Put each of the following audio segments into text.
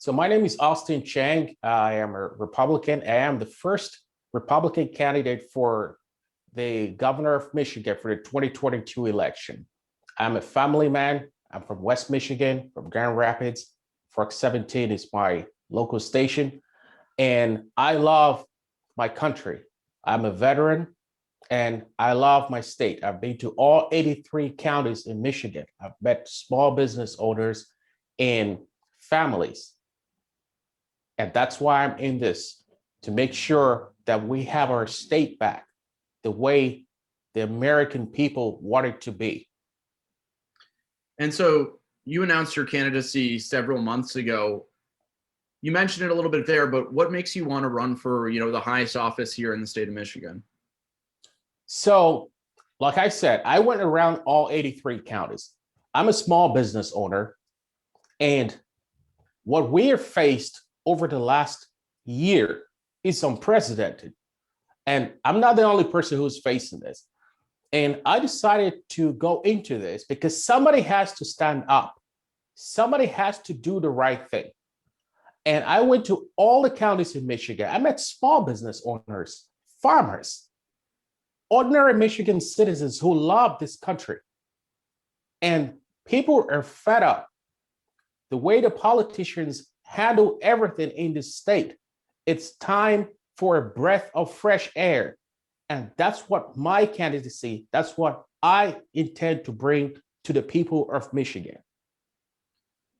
So my name is Austin Chenge. I am a Republican. I am the first Republican candidate for the governor of Michigan for the 2022 election. I'm a family man. I'm from West Michigan, from Grand Rapids. Fox 17 is my local station. And I love my country. I'm a veteran and I love my state. I've been to all 83 counties in Michigan. I've met small business owners and families. And that's why I'm in this, to make sure that we have our state back the way the American people want it to be. And so you announced your candidacy several months ago. You mentioned it a little bit there, but what makes you want to run for, the highest office here in the state of Michigan? So, like I said, I went around all 83 counties. I'm a small business owner, and what we have faced over the last year is unprecedented. And I'm not the only person who's facing this. And I decided to go into this because somebody has to stand up. Somebody has to do the right thing. And I went to all the counties in Michigan. I met small business owners, farmers, ordinary Michigan citizens who love this country. And people are fed up the way the politicians handle everything in this state. It's time for a breath of fresh air. And that's what my candidacy, that's what I intend to bring to the people of Michigan.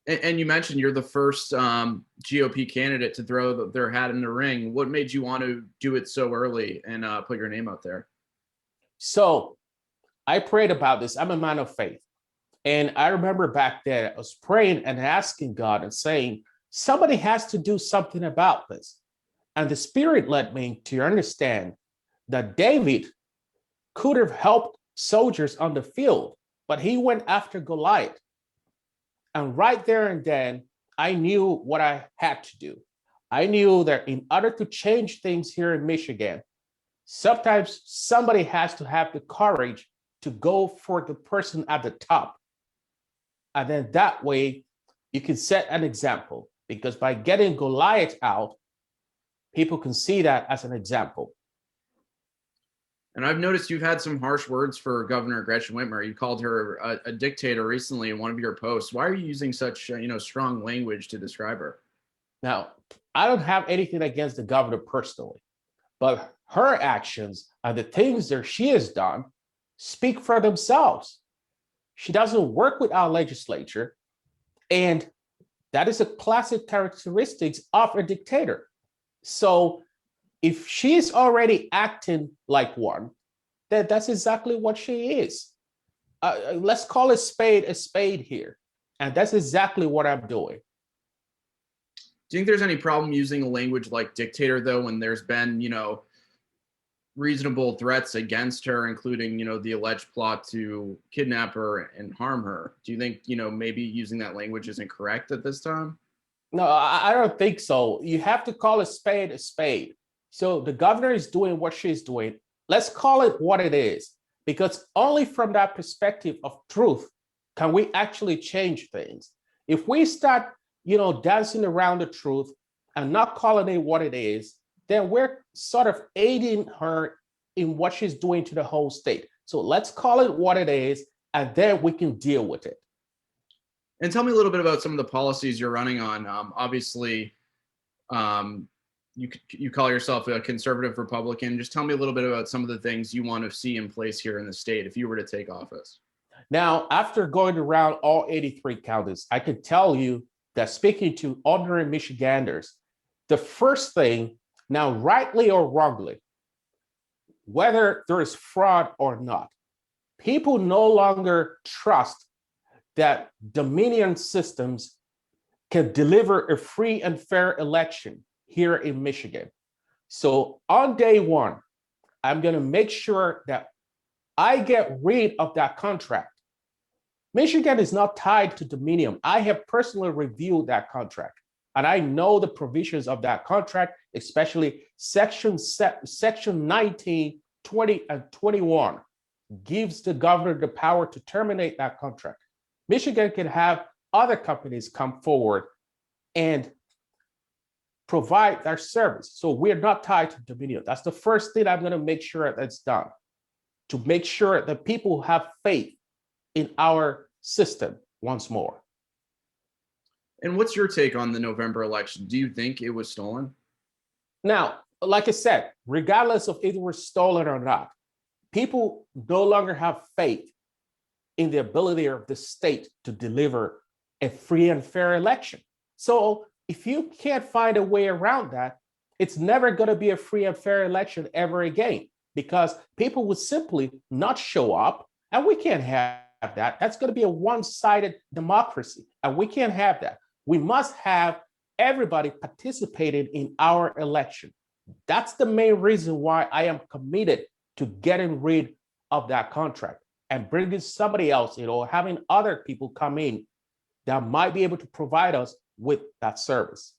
And you mentioned you're the first GOP candidate to throw their hat in the ring. What made you want to do it so early and put your name out there? So I prayed about this. I'm a man of faith. And I remember back then, I was praying and asking God and saying, somebody has to do something about this. And the Spirit led me to understand that David could have helped soldiers on the field, but he went after Goliath. And right there and then, I knew what I had to do. I knew that in order to change things here in Michigan, sometimes somebody has to have the courage to go for the person at the top. And then that way, you can set an example, because by getting Goliath out, people can see that as an example. And I've noticed you've had some harsh words for Governor Gretchen Whitmer. You called her a dictator recently in one of your posts. Why are you using such strong language to describe her? Now, I don't have anything against the governor personally, but her actions and the things that she has done speak for themselves. She doesn't work with our legislature, and that is a classic characteristic of a dictator. So if she's already acting like one, then that's exactly what she is. Let's call a spade here. And that's exactly what I'm doing. Do you think there's any problem using a language like dictator, though, when there's been, reasonable threats against her, including, the alleged plot to kidnap her and harm her? Do you think, maybe using that language isn't correct at this time? No, I don't think so. You have to call a spade a spade. So the governor is doing what she's doing. Let's call it what it is, because only from that perspective of truth can we actually change things. If we start, dancing around the truth and not calling it what it is, then we're sort of aiding her in what she's doing to the whole state. So let's call it what it is, and then we can deal with it. And tell me a little bit about some of the policies you're running on. Obviously, you call yourself a conservative Republican. Just tell me a little bit about some of the things you want to see in place here in the state if you were to take office. Now, after going around all 83 counties, I could tell you that speaking to ordinary Michiganders, the first thing, now rightly or wrongly, whether there is fraud or not, people no longer trust that Dominion systems can deliver a free and fair election here in Michigan. So on day one, I'm going to make sure that I get rid of that contract. Michigan is not tied to Dominion. I have personally reviewed that contract, and I know the provisions of that contract, especially section 19, 20, and 21 gives the governor the power to terminate that contract. Michigan can have other companies come forward and provide their service. So we're not tied to Dominion. That's the first thing I'm going to make sure that's done, to make sure that people have faith in our system once more. And what's your take on the November election? Do you think it was stolen? Now, like I said, regardless of if it was stolen or not, people no longer have faith in the ability of the state to deliver a free and fair election. So if you can't find a way around that, it's never going to be a free and fair election ever again, because people would simply not show up, and we can't have that. That's going to be a one-sided democracy, and we can't have that. We must have everybody participating in our election. That's the main reason why I am committed to getting rid of that contract and bringing somebody else, having other people come in that might be able to provide us with that service.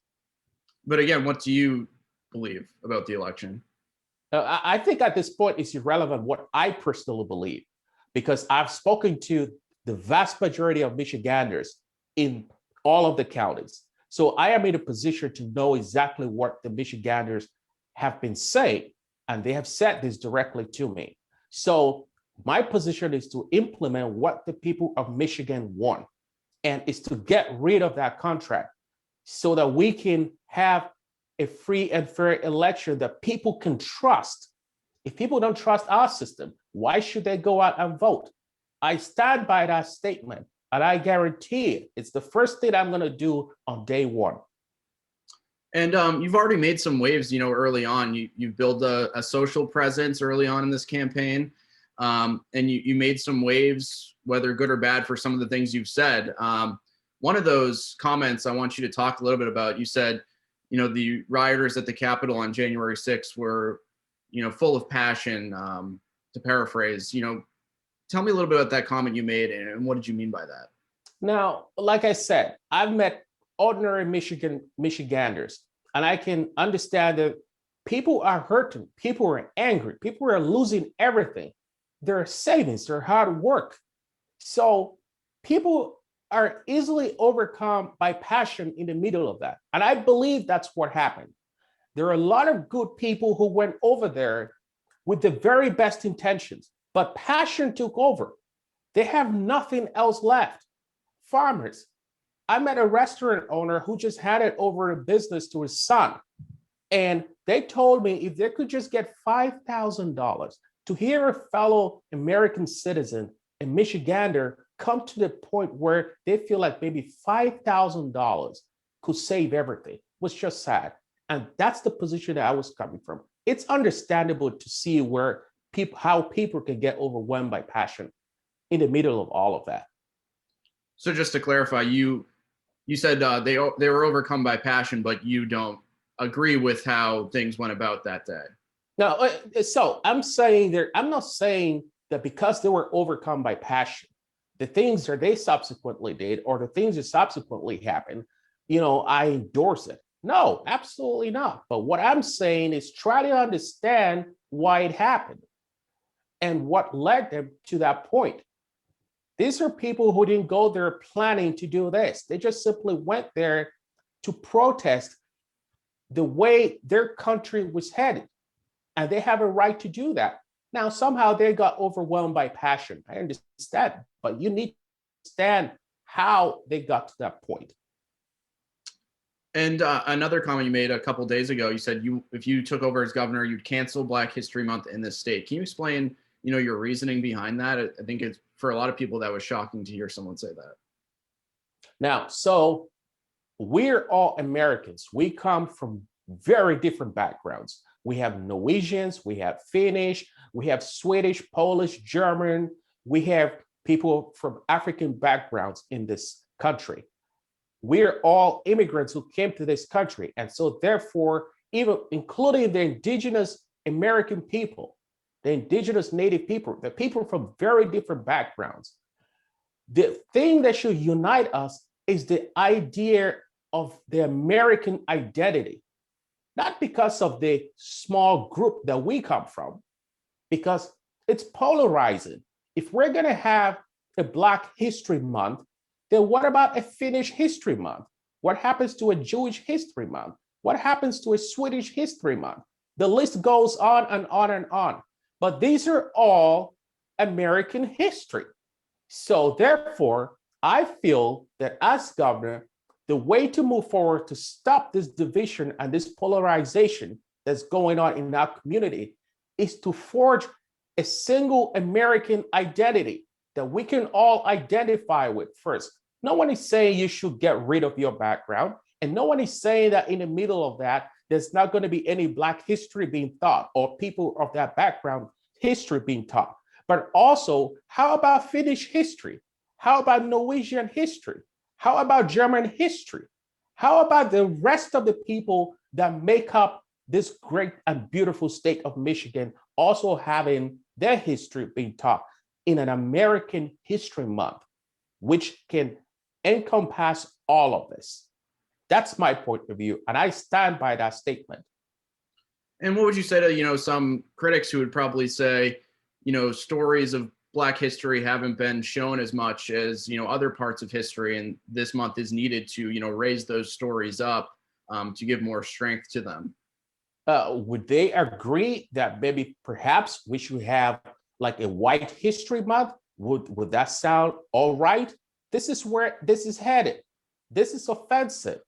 But again, what do you believe about the election? I think at this point it's irrelevant what I personally believe, because I've spoken to the vast majority of Michiganders in all of the counties. So I am in a position to know exactly what the Michiganders have been saying, and they have said this directly to me. So my position is to implement what the people of Michigan want, and is to get rid of that contract so that we can have a free and fair election that people can trust. If people don't trust our system, why should they go out and vote? I stand by that statement, and I guarantee it's the first thing I'm going to do on day one. And you've already made some waves, early on. You built a social presence early on in this campaign, and you made some waves, whether good or bad, for some of the things you've said. One of those comments I want you to talk a little bit about. You said, the rioters at the Capitol on January 6th were, full of passion, to paraphrase. Tell me a little bit about that comment you made, and what did you mean by that? Now, like I said, I've met ordinary Michiganders, and I can understand that people are hurting, people are angry, people are losing everything, their savings, their hard work. So people are easily overcome by passion in the middle of that. And I believe that's what happened. There are a lot of good people who went over there with the very best intentions, but passion took over. They have nothing else left. Farmers. I met a restaurant owner who just handed over a business to his son. And they told me if they could just get $5,000 to hear a fellow American citizen, a Michigander, come to the point where they feel like maybe $5,000 could save everything, was just sad. And that's the position that I was coming from. It's understandable to see how people can get overwhelmed by passion in the middle of all of that. So just to clarify, you said they were overcome by passion, but you don't agree with how things went about that day. No, so I'm not saying that because they were overcome by passion, the things that they subsequently did or the things that subsequently happened, I endorse it. No, absolutely not. But what I'm saying is try to understand why it happened and what led them to that point. These are people who didn't go there planning to do this. They just simply went there to protest the way their country was headed. And they have a right to do that. Now, somehow they got overwhelmed by passion. I understand, but you need to understand how they got to that point. And another comment you made a couple of days ago, you said if you took over as governor, you'd cancel Black History Month in this state. Can you explain, your reasoning behind that? I think it's, for a lot of people, that was shocking to hear someone say that. Now, so we're all Americans. We come from very different backgrounds. We have Norwegians, we have Finnish, we have Swedish, Polish, German. We have people from African backgrounds in this country. We're all immigrants who came to this country. And so therefore, even including the indigenous American people, the indigenous native people, the people from very different backgrounds, the thing that should unite us is the idea of the American identity, not because of the small group that we come from, because it's polarizing. If we're going to have a Black History Month, then what about a Finnish History Month? What happens to a Jewish History Month? What happens to a Swedish History Month? The list goes on and on and on. But these are all American history. So therefore, I feel that as governor, the way to move forward to stop this division and this polarization that's going on in our community is to forge a single American identity that we can all identify with first. No one is saying you should get rid of your background, and no one is saying that in the middle of that, there's not going to be any Black history being taught or people of that background history being taught. But also, how about Finnish history? How about Norwegian history? How about German history? How about the rest of the people that make up this great and beautiful state of Michigan also having their history being taught in an American History Month, which can encompass all of this? That's my point of view, and I stand by that statement. And what would you say to, some critics who would probably say, stories of Black history haven't been shown as much as, other parts of history, and this month is needed to, raise those stories up to give more strength to them? Would they agree that maybe perhaps we should have like a White History Month? Would that sound all right? This is where this is headed. This is offensive.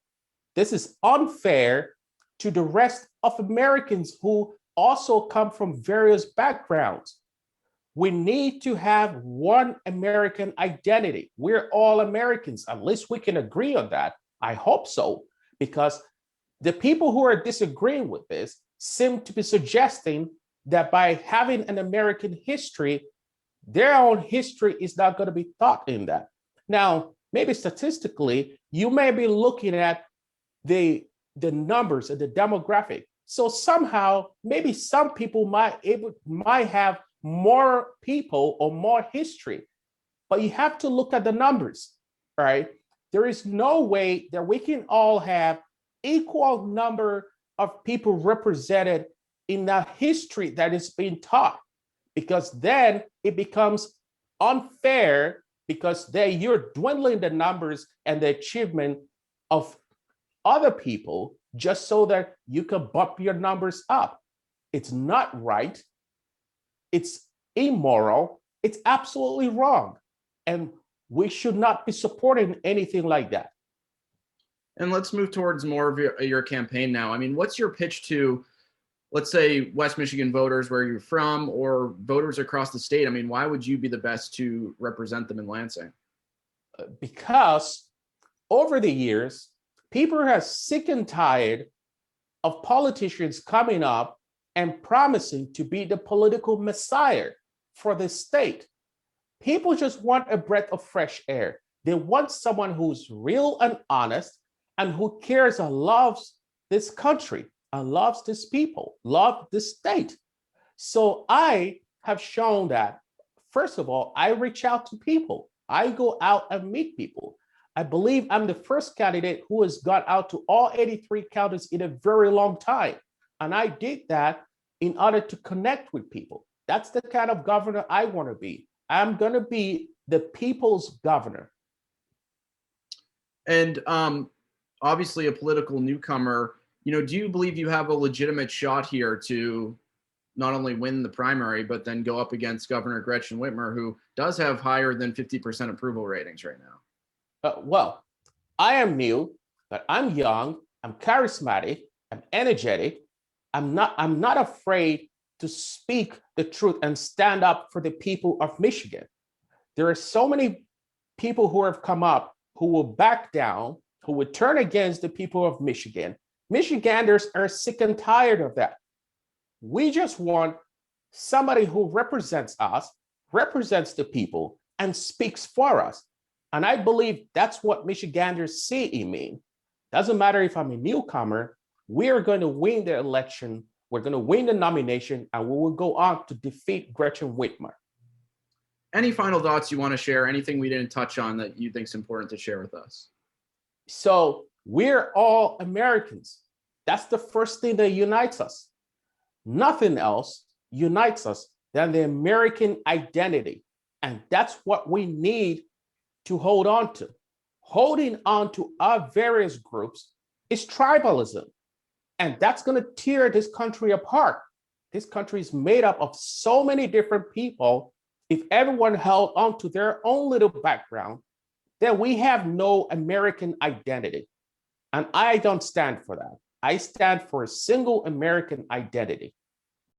This is unfair to the rest of Americans who also come from various backgrounds. We need to have one American identity. We're all Americans. At least we can agree on that. I hope so, because the people who are disagreeing with this seem to be suggesting that by having an American history, their own history is not going to be taught in that. Now, maybe statistically, you may be looking at the numbers and the demographic. So somehow, maybe some people might have more people or more history, but you have to look at the numbers, right? There is no way that we can all have equal number of people represented in the history that is being taught, because then it becomes unfair, because then you're dwindling the numbers and the achievement of other people just so that you can bump your numbers up. It's not right. It's immoral. It's absolutely wrong. And we should not be supporting anything like that. And let's move towards more of your campaign now. I mean, what's your pitch to, let's say, West Michigan voters where you're from, or voters across the state? I mean, why would you be the best to represent them in Lansing? Because over the years, people are sick and tired of politicians coming up and promising to be the political messiah for the state. People just want a breath of fresh air. They want someone who's real and honest and who cares and loves this country and loves this people, loves this state. So I have shown that, first of all, I reach out to people. I go out and meet people. I believe I'm the first candidate who has gone out to all 83 counties in a very long time. And I did that in order to connect with people. That's the kind of governor I want to be. I'm going to be the people's governor. And obviously a political newcomer, do you believe you have a legitimate shot here to not only win the primary, but then go up against Governor Gretchen Whitmer, who does have higher than 50% approval ratings right now? Well, I am new, but I'm young, I'm charismatic, I'm energetic. I'm not afraid to speak the truth and stand up for the people of Michigan. There are so many people who have come up who will back down, who would turn against the people of Michigan. Michiganders are sick and tired of that. We just want somebody who represents us, represents the people, and speaks for us. And I believe that's what Michiganders see in me. Doesn't matter if I'm a newcomer, we are going to win the election, we're going to win the nomination, and we will go on to defeat Gretchen Whitmer. Any final thoughts you want to share? Anything we didn't touch on that you think is important to share with us? So we're all Americans. That's the first thing that unites us. Nothing else unites us than the American identity. And that's what we need to hold on to. Holding on to our various groups is tribalism. And that's going to tear this country apart. This country is made up of so many different people. If everyone held on to their own little background, then we have no American identity. And I don't stand for that. I stand for a single American identity.